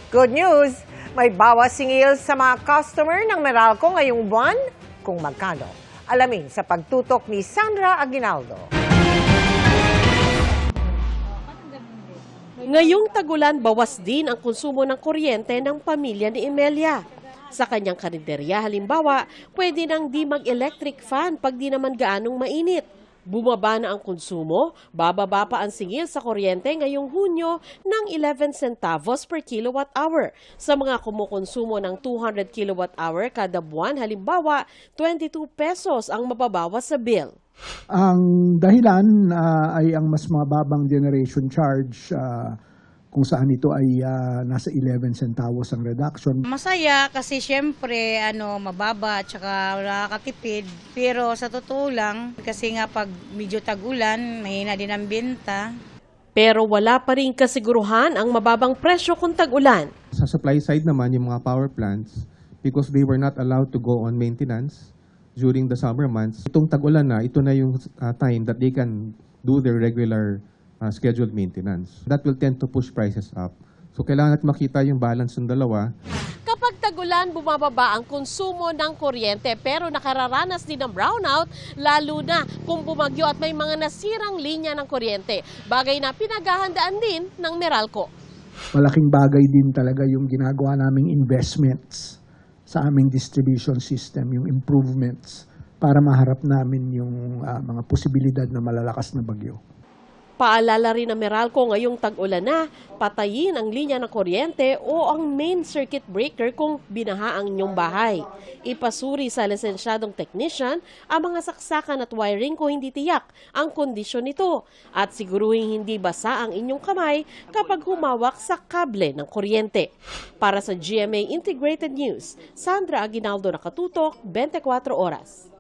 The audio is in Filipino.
Good news! May bawas singil sa mga customer ng Meralco ngayong buwan. Kung magkano? Alamin sa pagtutok ni Sandra Aguinaldo. Ngayong tagulan, bawas din ang konsumo ng kuryente ng pamilya ni Emelia. Sa kanyang karinderya, halimbawa, pwede nang di mag-electric fan pag di naman gaanong mainit. Bumaba na ang konsumo, bababa pa ang singil sa kuryente ngayong Hunyo ng 11 centavos per kilowatt hour. Sa mga kumukonsumo ng 200 kilowatt hour kada buwan, halimbawa, 22 pesos ang mababawas sa bill. Ang dahilan ay ang mas mababang generation charge kung saan ito ay nasa 11 centavos ang reduction. Masaya kasi syempre mababa at saka nakakatipid. Pero sa totoo lang, kasi nga pag medyo tag-ulan, mahina din ang benta. Pero wala pa rin kasiguruhan ang mababang presyo kung tag-ulan. Sa supply side naman, yung mga power plants, because they were not allowed to go on maintenance during the summer months, itong tag-ulan na, ito na yung time that they can do their regular scheduled maintenance. That will tend to push prices up. So kailangan natin makita yung balance ng dalawa. Kapag tag-ulan, bumababa ang konsumo ng kuryente pero nakararanas din ng brownout, lalo na kung bumagyo at may mga nasirang linya ng kuryente. Bagay na pinaghahandaan din ng Meralco. Malaking bagay din talaga yung ginagawa naming investments sa aming distribution system, yung improvements para maharap namin yung mga posibilidad na malalakas na bagyo. Paalala rin ng Meralco ngayong tag-ulan na patayin ang linya ng kuryente o ang main circuit breaker kung binaha ang inyong bahay. Ipasuri sa lisensyadong technician ang mga saksakan at wiring kung hindi tiyak ang kondisyon nito at siguruhin hindi basa ang inyong kamay kapag humawak sa kable ng kuryente. Para sa GMA Integrated News, Sandra Aguinaldo, nakatutok, 24 oras.